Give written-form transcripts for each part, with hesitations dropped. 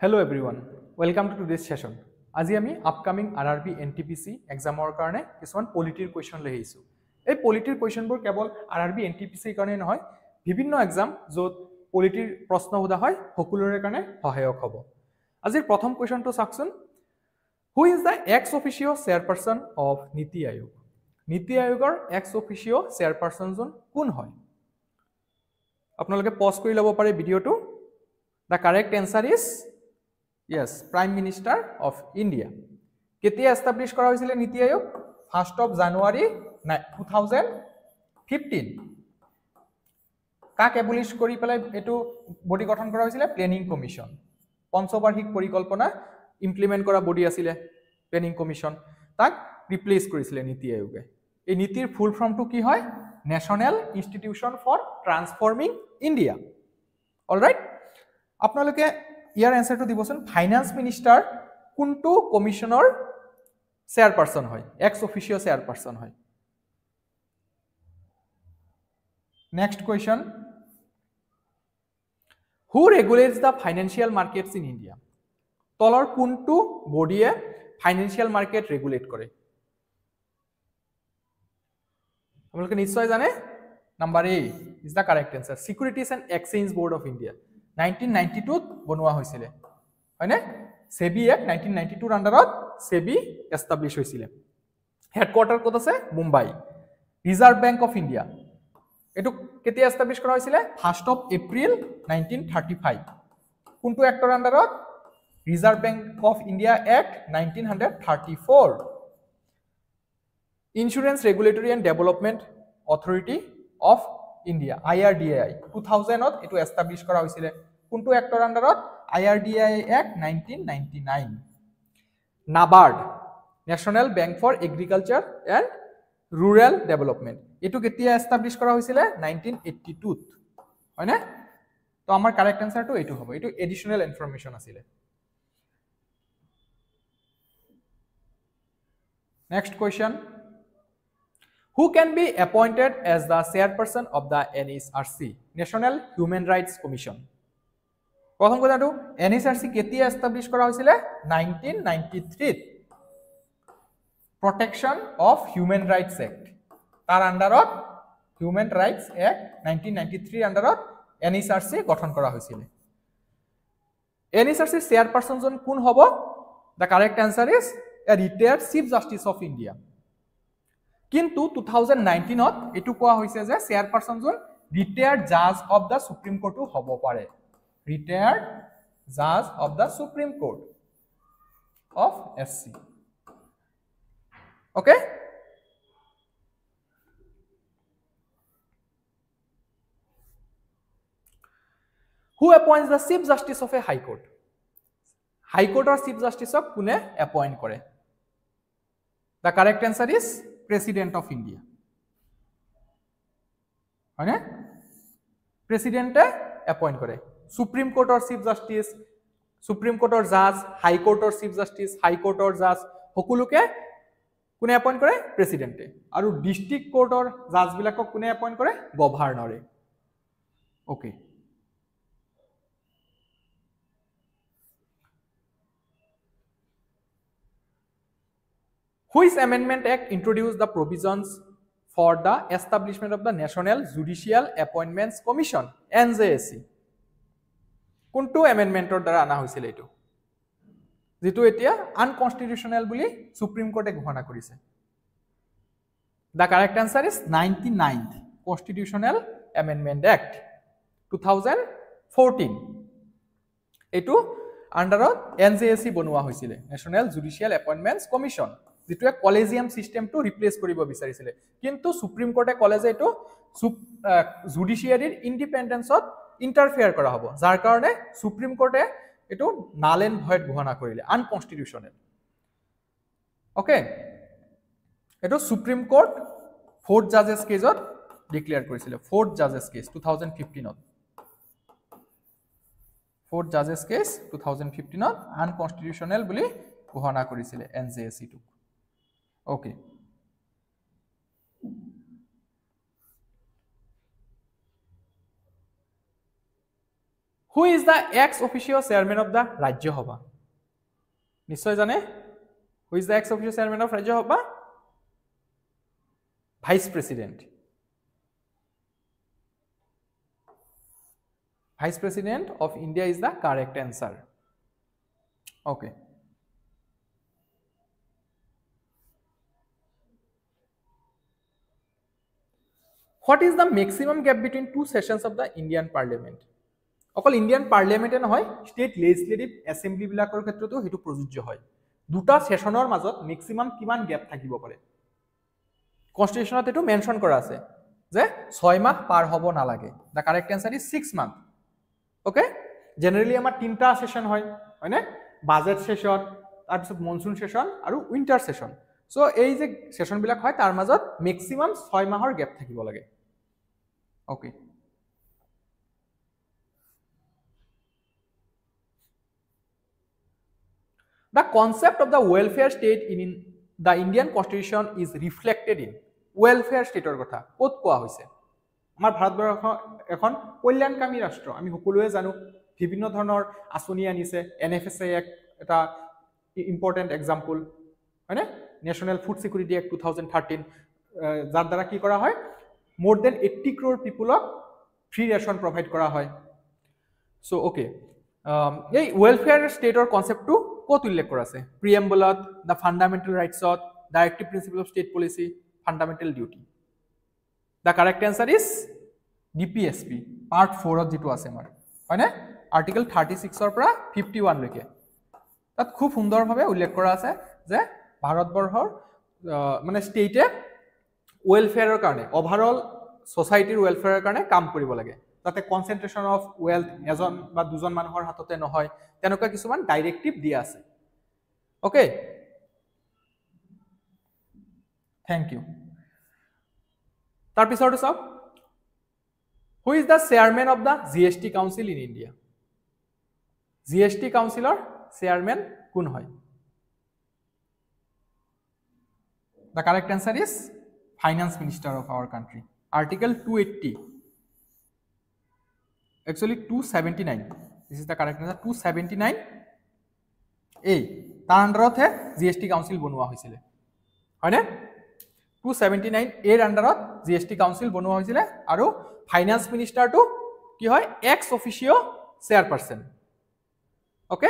Hello everyone, welcome to today's session. আজি আমি upcoming RRB NTPC এক্সামৰ কাৰণে কিছুমান পলিটিৰ কোৱেশ্চন লৈ আহিছো। এই পলিটিৰ কোৱেশ্চনবোৰ কেৱল RRB NTPC কাৰণে নহয়, বিভিন্ন এক্সাম য'ত পলিটিৰ প্ৰশ্ন সোধা হয় সকলোৰে কাৰণে সহায়ক হ'ব। আজিৰ প্ৰথম কোৱেশ্চনটো চাওকচোন। Who is the ex officio chairperson of নীতি আয়োগ? নীতি আয়োগৰ ex officio chairperson জন কোন হয়? আপোনালোকে পজ কৰি ল'ব পাৰে ভিডিঅটো। The correct answer is yes, Prime Minister of India. কেতিয়া এস্টাবলিশ কৰা হৈছিল নীতি আয়োগ? 1st of January 2015. কাক এবলিশ কৰি পেলাই এটো বডি গঠন কৰা হৈছিল? Planning commission. পঞ্চবাৰ্ষিক পৰিকল্পনা ইমপ্লিমেন্ট কৰা বডি আছিল প্লেনিং কমিশন। তাক ৰিপ্লেস কৰিছিল নীতি আয়োগে। এই নীতিৰ ফুল ফৰ্মটো কি হয়? National institution for transforming India. Alright, আপোনালোকে ইয়াৰ এনসাৰটো দিবচোন। ফাইনান্স মিনিষ্টাৰ কোনটো কমিশনৰ চেয়াৰপাৰসন হয়? এক্স অফিচিও চেয়াৰপাৰসন হয়। Next question. Who regulates the financial markets in India? তলৰ কোনটো বডিয়ে ফাইনেন্সিয়েল মাৰ্কেট ৰেগুলেট কৰে? আপোনালোকে নিশ্চয় জানে। Number A is the correct answer. সিকিউৰিটিজ and exchange board of India 1992 বনোৱা হৈছিল, হয়নে? সেবি এক 1992 আন্ডাৰত সেবি এস্টাবলিশ হৈছিল। হেডকোয়াৰ্টাৰ ক'ত আছে? Mumbai. Reserve Bank of India এটো কেতিয়া এস্টাবলিশ কৰা হৈছিল? 1st of April 1935। কোনটো এক্টৰ আন্ডাৰত? Reserve Bank of India Act 1934। Insurance Regulatory and Development Authority of India IRDAI 2000ত এটো এস্টাবলিশ কৰা হৈছিল। কোনটো এক্টৰ আন্ডাৰত? IRDAI act 1999। NABARD National Bank for Agriculture and Rural Development এটো কেতিয়া এস্টাবলিশ কৰা হৈছিল? 1982 ত, হয়নে? তো আমাৰ কারেক্ট আনসারটো এটো হ'ব। এটো এডিশনাল ইনফরমেশন আছিল। Next question. Who can be appointed as the chairperson of the NHRC, National Human Rights Commission? প্রথম কথাটো NHRC কেতিয়া এস্টাবলিশ কৰা হৈছিল? 1993 ত। Protection of human rights act তাৰ আন্ডাৰত হিউম্যান ৰাইটস এক্ট 1993 আন্ডাৰত NHRC গঠন কৰা হৈছিল। NHRC চেয়ারপারসন জন কোন হ'ব? The correct answer is a retired chief justice of India. কিন্তু 2019ত এটো কোৱা হৈছে যে চেয়াৰপাৰসন জন ৰিটায়াৰ্ড জাজ অফ দ্য সুপ্ৰিম কোৰ্টও হ'ব পাৰে। রিটায়ার্ড জাজ of the supreme court of SC। Okay? Who appoints the chief justice of a high court? High court or chief justice of কোনে appoint কৰে? The correct answer is President of India. হয়নে? প্ৰেসিডেন্টে appoint কৰে। Supreme কোৰ্টৰ chief justice, supreme কোৰ্টৰ জাজ, হাই কোৰ্টৰ chief justice, হাই কোৰ্টৰ জাজ সকলোকে কোনে appoint কৰে? প্ৰেসিডেন্টে। আৰু ডিস্ট্ৰিক্ট কোৰ্টৰ জাজ বিলাকক কোনে এপইন্ট কৰে? গভৰ্ণৰে। Okay. Which Amendment Act introduced the provisions for the establishment of the National Judicial Appointments Commission NJAC? কোনটো এমেন্ডমেন্টৰ দ্বাৰা আনা হৈছিল এটো? যেটো এতিয়া আনকনস্টিটিউশনাল বুলি সুপ্ৰিম কোৰ্টে ঘোষণা কৰিছে। The correct answer is 99th Constitutional Amendment Act 2014। এটো আন্ডাৰত NJAC বনোৱা হৈছিল, ন্যাশনাল জুডিশিয়াল এপইন্টমেন্টস কমিশন, যেটো কলেজিয়াম সিস্টেমটো ৰিপ্লেস কৰিব বিচাৰিছিল। কিন্তু সুপ্ৰিম কোৰ্টে কলে যে এটো জুডিশিয়াৰিৰ ইন্ডিপেন্ডেন্সত ইন্টাৰফেয়াৰ কৰা হ'ব, যাৰ কাৰণে সুপ্ৰিম কোৰ্টে এটো নাল এন্ড ভয়েড ঘোষণা কৰিলে, আনকনস্টিটিউশনাল। ওকে, এটো সুপ্ৰিম কোৰ্ট 4th জাজেস কেছত ডিক্লেয়াৰ কৰিছিল। 4th জাজেস কেস 2015ত। 4th জাজেস কেস 2015ত আনকনস্টিটিউশনাল বুলি ঘোষণা কৰিছিল NJAC টো। Okay. Who is the ex-officio chairman of the Rajya Sabha? নিশ্চয় জানে? Who is the ex-officio chairman of Rajya Sabha? Vice President. Vice President of India is the correct answer. Okay. What is the maximum gap between two sessions of the Indian Parliament? অকল Indian পাৰ্লিয়ামেণ্টে নহয়, state legislative assembly বিলাকৰ ক্ষেত্ৰতো হেতু প্ৰযোজ্য হয়। দুটা সেশনৰ মাজত maximum কিমান গ্যাপ থাকিব পাৰে? কনস্টিটিউশনত এটো মেনশন কৰা আছে যে 6 মাহ পাৰ হ'ব নালাগে। The correct answer is 6 month. Okay, generally আমাৰ তিনটা সেশন হয়, হয়নে? বাজেট সেশন, তাৰপিছত মনসুন সেশন আৰু উইন্টাৰ সেশন। সো এই যে সেশন বিলাক হয় তাৰ মাজত ম্যাক্সিমাম 6 মাহৰ গ্যাপ থাকিব লাগে। Okay, the concept of the welfare state in the Indian constitution is reflected in welfare state or কথা কত কোৱা হৈছে? আমাৰ ভাৰতবৰ্ষ এখন কল্যাণকামী ৰাষ্ট্ৰ, আমি সকলোৱে জানো, বিভিন্ন ধৰণৰ আঁচনি আনিছে। NFSA এটা ইম্পৰ্টেন্ট এক্সাম্পল, হয়নে? নেশ্যনেল ফুড সিকিউৰিটি এক্ট 2013, যাৰ দ্বাৰা কি কৰা হয়, more than 80 crore পিপলক ফ্ৰী ৰেশন প্ৰভাইড কৰা হয়। সো ওকে, এই ওয়েলফেয়াৰ স্টেটৰ কনসেপ্টটো কত উল্লেখ কৰা আছে? প্ৰিএম্বলত, দ্য ফান্ডামেন্টাল ৰাইটছত, directive principle of state policy, fundamental duty. The correct answer is DPSP part 4 যেটো আছে আমাৰ, হয়নে? আৰ্টিকেল 36 পৰা 51 লৈকে তাত খুব সুন্দৰভাৱে উল্লেখ কৰা আছে যে ভাৰতবৰ্ষৰ মানে ষ্টেটে ওয়েলফেয়াৰৰ কাৰণে, ওভাৰঅল সোসাইটিৰ ওয়েলফেয়াৰৰ কাৰণে কাম কৰিব লাগে, যাতে কনসেন্ট্ৰেশন অফ ওয়েলথ এজন বা দুজন মানুহৰ হাততে নহয়, তেনেকুৱা কিছুমান ডাইৰেক্টিভ দিয়া আছে। Okay, thank you. তাৰপিছৰটো চাওক, who is the chairman of the GST council in India? GST কাউন্সিলৰ চেয়াৰমেন কোন হয়? The correct answer is finance minister of our country. Article 280, actually 279, this is the correct answer, 279 A, তাৰ আন্ডাৰতহে GST council বনোৱা হৈছিল, হয়নে? 279 এৰ আন্ডাৰত GST council বনোৱা হৈছিল আৰু ফাইনান্স মিনিষ্টাৰটো কি হয়? X officio চেয়াৰপাৰসন। ওকে,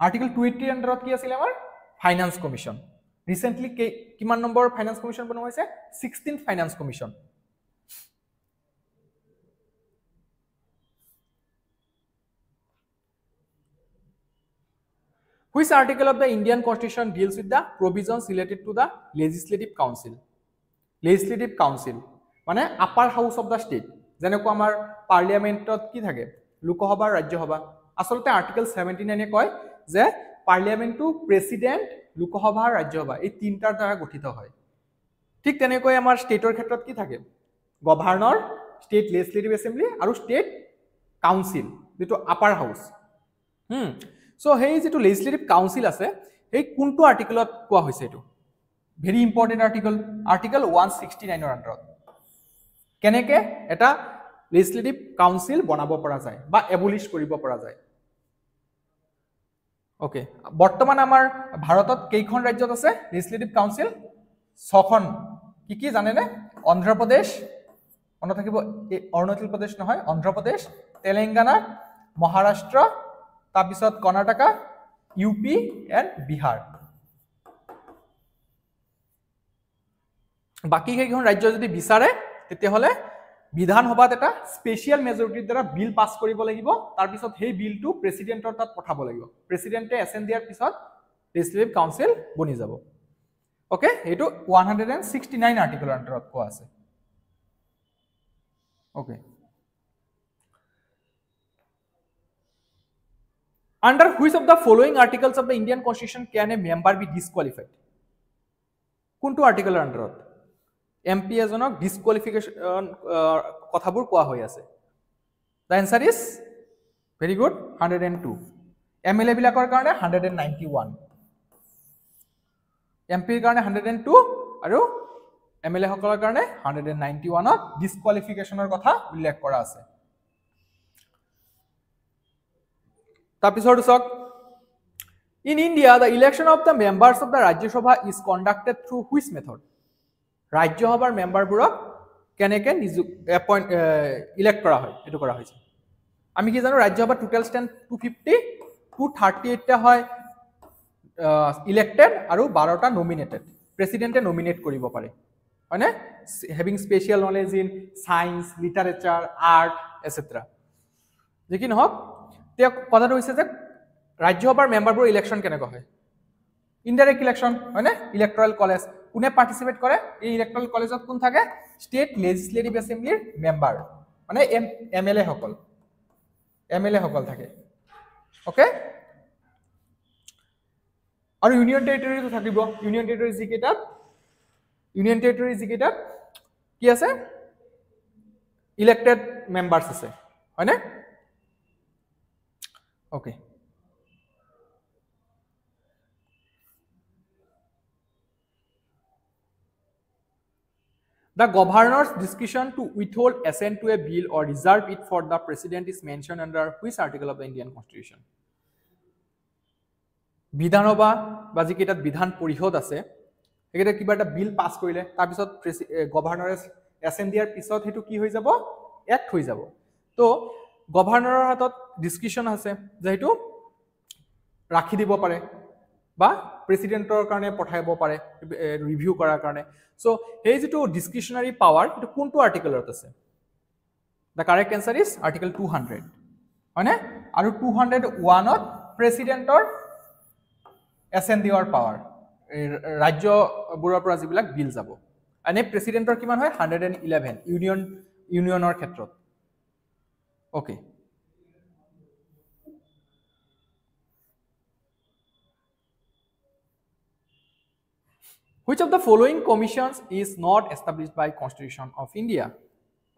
আৰ্টিকেল 280 এৰ আন্ডাৰত কি আছিল আমাৰ? Finance commission. ৰিসেন্টলি কিমান নম্বৰ ফাইনান্স কমিশন বনোৱা হৈছে? 16th finance commission. Which article of the Indian Constitution deals with the provisions related to the Legislative Council? Legislative Council মানে upper house of the state, যেনেকৈ আমাৰ পাৰ্লিয়ামেন্টত কি থাকে? লোকসভা, ৰাজ্যসভা। আসলতে article 79 কয় যে পাৰ্লিয়ামেন্টটো প্ৰেসিডেন্ট, লোকসভা, ৰাজ্যসভা এই তিনটাৰ দ্বাৰা গঠিত হয়। ঠিক তেনেকৈ আমাৰ ষ্টেটৰ ক্ষেত্ৰত কি থাকে? গভৰ্ণৰ, ষ্টেট লেজিসলেটিভ এছেম্বলি আৰু ষ্টেট কাউন্সিল, যেটো আপাৰ হাউস। সো সেই যেটো লেজিসলেটিভ কাউন্সিল আছে, এই কোনটো আৰ্টিকেলত কোৱা হৈছে? এটো ভেৰি ইম্পৰ্টেন্ট আৰ্টিকেল, আৰ্টিকেল 169 ৰ আন্ডাৰত কেনেকে এটা লেজিসলেটিভ কাউন্সিল বনাব পৰা যায় বা এবলিশ কৰিব পৰা যায়। ওকে, বৰ্তমান আমাৰ ভাৰতত কেইখন ৰাজ্যত আছে লেজিসলেটিভ কাউন্সিল? 6খন। কি কি জানেনে? অন্ধ্ৰপ্ৰদেশ, মনত থাকিব, অৰুণাচল প্ৰদেশ নহয়, অন্ধ্ৰপ্ৰদেশ, তেলেংগানা, মহাৰাষ্ট্ৰ, তাৰপিছত কৰ্ণাটকা, ইউপি এণ্ড বিহাৰ। বাকি কেইখন ৰাজ্য যদি বিচাৰে তেতিয়াহ'লে বিধানসভাত এটা স্পেচিয়েল মেজৰিটিৰ দ্বাৰা বিল পাছ কৰিব লাগিব, তাৰপিছত সেই বিলটো প্ৰেসিডেন্টৰ তাত পঠাব লাগিব, প্ৰেসিডেন্টে এছেন দিয়াৰ পিছত লেজিসলেটিভ কাউন্সিল বনি যাব। ওকে, এইটো 169 আৰ্টিকেলৰ আন্ডাৰত কোৱা আছে। Okay, under which of the following articles of the Indian Constitution can a member be disqualified? কোনটো আৰ্টিকেলৰ আন্ডাৰত এমপি এজনক ডিসকুয়ালিফিকেশন কথাবোৰ কোৱা হৈ আছে? The answer is very good, 102। MLA বিলাকৰ কাৰণে 191, এমপিৰ কাৰণে 102 আৰু MLA সকলৰ কাৰণে 191ত ডিসকুৱালিফিকেশনৰ কথা উল্লেখ কৰা আছে তাৰপিছত চাওক In India, the election of the members of the Rajya Sabha is conducted through which method? Rajya Sabhar member burok keneke appoint elect kora hoy etu kora hoyse ami ki jano Rajya Sabha total stand 250 238 ta hoy elected aru 12 ta nominated president e nominate koribo pare hoyne having special knowledge in science literature art etc lekin hok te kotha hoyse je Rajya Sabhar member election কেনেকৈ হয় indirect election হয় না electoral college কোনে participate করে এই electoral কলেজত কোন থাকে স্টেট লেজিসলেটিভ অ্যাসেম্বলিৰ মেম্বাৰ মানে এমএলএ সকল থাকে ওকে আৰু ইউনিয়ন টেৰিটৰিটো থাকিব ইউনিয়ন টেৰিটৰি জিকেটাত কি আছে ইলেক্টেড মেম্বাৰস আছে হয় না okay The governor's discretion to withhold assent to a bill or reserve it for the president is mentioned under which article of the Indian Constitution? Bidhanobha বা যিকেইটাত বিধান পৰিষদ আছে একেটা কিবা এটা বিল পাস কৰিলে তাৰ পিছত গভৰ্ণৰে এসেন্ট দিয়াৰ পিছত হেতু কি হৈ যাব এক্ট হৈ যাব তো গভৰ্ণৰৰ হাতত ডিসক্ৰিপশন আছে যে হেতু ৰাখি দিব পাৰে বা প্ৰেসিডেন্টৰ কাৰণে পঠাইব পাৰে ৰিভিউ কৰাৰ কাৰণে সো এই যেটো ডিসক্ৰিশনাৰি পাৱাৰ এটো কোনটো আৰ্টিকেলত আছে দা কাৰেক্ট আনসাৰ ইজ আৰ্টিকেল 200 হয়নে আৰু 201 ত প্ৰেসিডেন্টৰ এসেন্ট দিয়াৰ পাৱাৰ ৰাজ্যবোৰৰ পৰা যিবিলাক বিল যাব এনে প্ৰেসিডেন্টৰ কিমান হয় 111 ইউনিয়নৰ ক্ষেত্ৰত okay Which of the following commissions is not established by Constitution of India?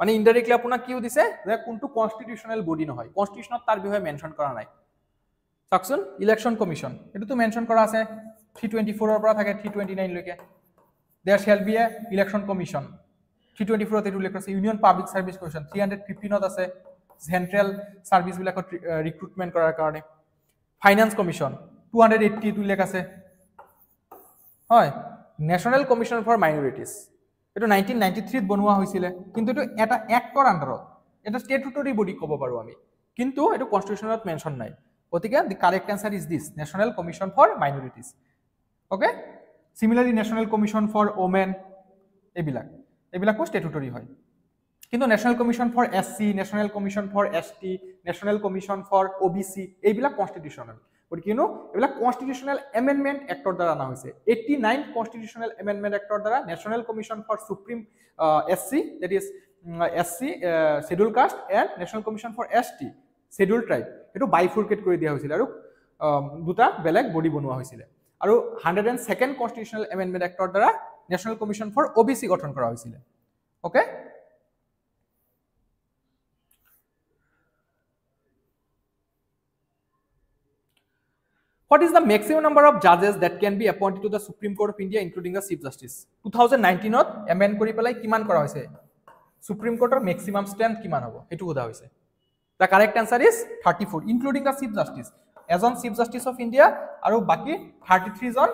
মানে ইনডাইরেক্টলি আপোনাক কিউ দিছে যে কোনটো কনস্টিটিউশনাল বডি নহয় কনস্টিটিউশনত তাৰ বিষয়ে মেনশন কৰা নাই সাকচন ইলেকশন কমিশন এটো তো মেনশন কৰা আছে 324 ৰ পৰা থাকে 329 লৈকে there shall be a election commission 324 ত এটো উল্লেখ আছে ইউনিয়ন পাবলিক সার্ভিস কমিশন 315 ত আছে সেন্ট্রাল সার্ভিস বিলাকত ৰিক্ৰুটমেন্ট কৰাৰ কাৰণে ফাইনান্স কমিশন 280 ত উল্লেখ আছে হয় ন্যাশনাল কমিশন ফৰ মাইনৰিটিজ এটো 1993 ত বনোৱা হৈছিল কিন্তু এটো এটা এক্টৰ আন্ডাৰত এটা স্ট্যাটুটৰি বডি কব পাৰো আমি কিন্তু এটো কনস্টিটিউশনত মেনশন নাই গতিকে the correct answer is this national commission for minorities okay similarly national commission for women এবিলাকো স্ট্যাটুটৰি হয় কিন্তু national commission for SC national commission for ST national commission for OBC এইবিলাক কনস্টিটিউশনাল কিনো এবিলাক কনস্টিটিউশনাল এমেন্ডমেন্ট এক্টৰ দ্বাৰা আনা হৈছে 89 কনস্টিটিউশনাল এমেন্ডমেন্ট এক্টৰ দ্বাৰা national commission for supreme SC that is SC scheduled caste and national commission for ST scheduled tribe এটো বাইফুৰকেট কৰি দিয়া হৈছিল আৰু দুটা বেলেগ বডি বনোৱা হৈছিল আৰু 102nd কনস্টিটিউশনাল এমেন্ডমেন্ট এক্টৰ দ্বাৰা ন্যাশনাল কমিশন ফৰ ওবিসি গঠন কৰা হৈছিল okay What is the maximum number of judges that can be appointed to the Supreme Court of India, including the Chief Justice? 2019 to amend কৰি পেলাই কিমান কৰা হৈছে Supreme Court maximum strength কিমান হ'ব এটো কোৱা হৈছে The correct answer is 34 including the Chief Justice এজন Chief Justice of India আৰু বাকি 33 জন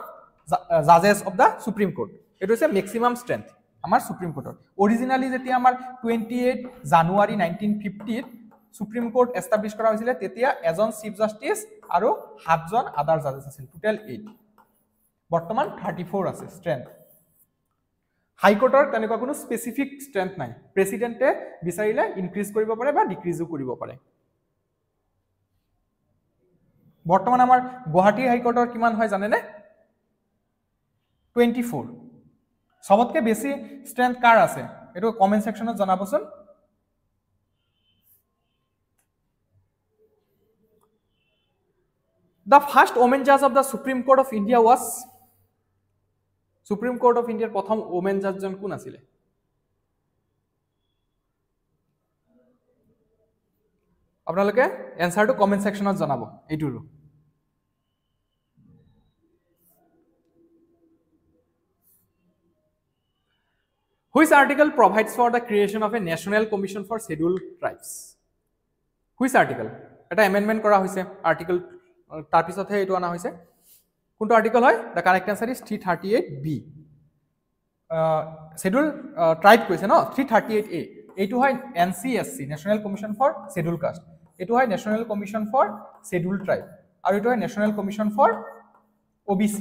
judges of the Supreme Court এটো হৈছে maximum strength আমাৰ Supreme Court originally যেতিয়া আমাৰ 28 জানুৱাৰী 1950 ত সুপ্ৰিম কোৰ্ট এস্টাবলিশ কৰা হয়েছিল তেতিয়া এজন চিফ জাস্টিস আৰু 7 জন আদাৰ জাজেস আছিল টোটাল 8 বৰ্তমান 34 আছে স্ট্ৰেংথ হাই কোৰ্টৰ তেনেকুৱা কোনো স্পেসিফিক স্ট্ৰেংথ নাই প্ৰেসিডেন্টে বিচাৰিলে ইনক্ৰিজ কৰিব পাৰে বা ডিক্ৰিজও কৰিব পাৰে বৰ্তমান আমাৰ গুৱাহাটী হাই কোৰ্টৰ কিমান হয় জানেনে 24 সবতকে বেছি স্ট্ৰেংথ কাৰ আছে এটো কমেন্ট সেকশনত জনাবচোন The first woman judge of the Supreme Court of India was Supreme Court of India প্রথম woman judge জন কোন আছিল আপোনালোকে এনসারটো কমেন্ট সেকশনত জনাব এইটোৰ Which article provides for the creation of a national commission for scheduled tribes? Which article? এটা amendment কৰা হৈছে article তাৰ পিছতহে এটো আনা হৈছে কোনটো article হয় the correct answer is 338b scheduled tribe কৈছে ন 338a এটো হয় NCSC National Commission for Scheduled Caste এটো হয় National Commission for Scheduled Tribe আৰু এটো হয় National Commission for OBC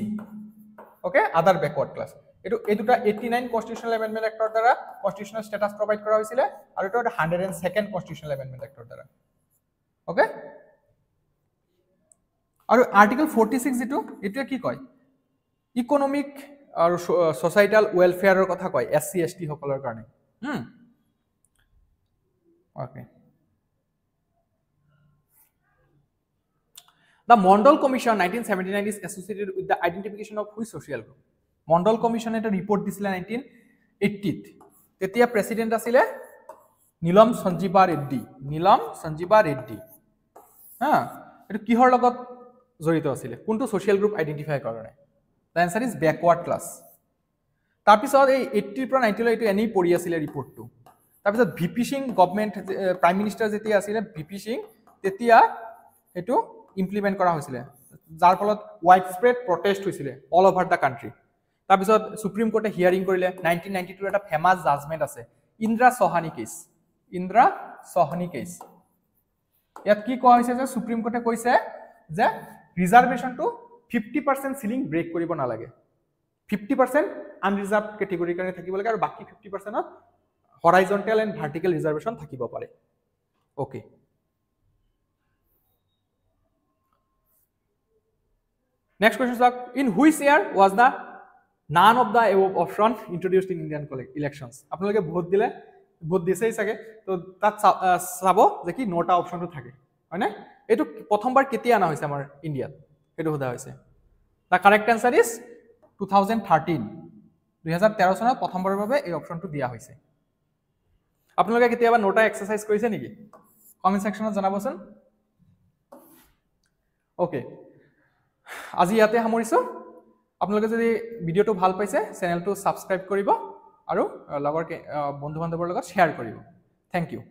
okay other backward class এটো দুটা 89 Constitutional Amendment Act ৰ দ্বাৰা constitutional status provide কৰা হৈছিল আৰু এটো 102nd Constitutional Amendment Act ৰ দ্বাৰা okay আৰু article 46 এটো কি কয় ইকোনমিক আৰু সোসাইটাল ওয়েলফেয়াৰৰ কথা কয় SC ST সকলৰ কাৰণে okay the Mondal Commission 1979 is associated with the identification of which social group Mondal Commission এটা রিপোর্ট দিছিল 1980 তেতিয়া প্রেসিডেন্ট আছিল নীলম সঞ্জীবা ৰেড্ডি হ্যাঁ এটো কিহৰ লগত জড়িত আছিল কোনটো সোশ্যাল গ্ৰুপ আইডেন্টিফাই কৰে The answer is backward class. তাৰপিছত এই 80 পৰা 90 লৈ এটো এনি পৰি আছিল ৰিপৰ্টটো তাৰপিছত VP Singh government prime minister যেতিয়া আছিল ভিপি সিং তেতিয়া এটো ইমপ্লিমেন্ট কৰা হৈছিল যাৰ ফলত ওয়াইড স্প্ৰেড প্ৰটেষ্ট হৈছিল অল ওভাৰ দা কান্ট্ৰি তাৰপিছত সুপ্ৰিম কোৰ্টে হিয়াৰিং কৰিলে 1992 এটা ফেমাস জাজমেন্ট আছে ইন্দ্ৰা সহানী কেছ ইয়াত কি কোৱা হৈছে যে সুপ্ৰিম কোৰ্টে কৈছে যে ৰিজাৰ্ভেশনটো 50% সিলিং ব্ৰেক কৰিব নালাগে 50% আনৰিজাৰ্ভড ক্যাটেগৰি কাৰণে থাকিব লাগে আৰু বাকি 50% ত হৰাইজন্টাল এণ্ড ভাৰ্টিকেল ৰিজাৰ্ভেশন থাকিব পাৰে ওকে নেক্সট কোৱেশ্চন সক in which year was the none of the above option introduced in Indian elections আপোনালোকে ভোট দিছেই সাগে তো তাত চাবো যে কি নটা অপশনটো থাকে হয় না এটো প্ৰথমবাৰ কেতিয়া আনা হৈছে আমাৰ ইন্ডিয়াত এটো হোদা হৈছে দা কাৰেক্ট আনসাৰ ইজ 2013 চনত প্ৰথমবাৰৰ বাবে এই অপশনটো দিয়া হৈছে আপোনালোকে কেতিয়াবা নটা এক্সাৰসাইজ কৰিছে নেকি কমেন্ট সেকশনত জনাবচোন ওকে আজি ইয়াতে সামৰিছো আপোনালোকে যদি ভিডিওটো ভাল পাইছে চেনেলটো সাবস্ক্ৰাইব কৰিব আৰু লগৰ বন্ধু বান্ধৱৰ লগত শেয়াৰ কৰিব থ্যাংক ইউ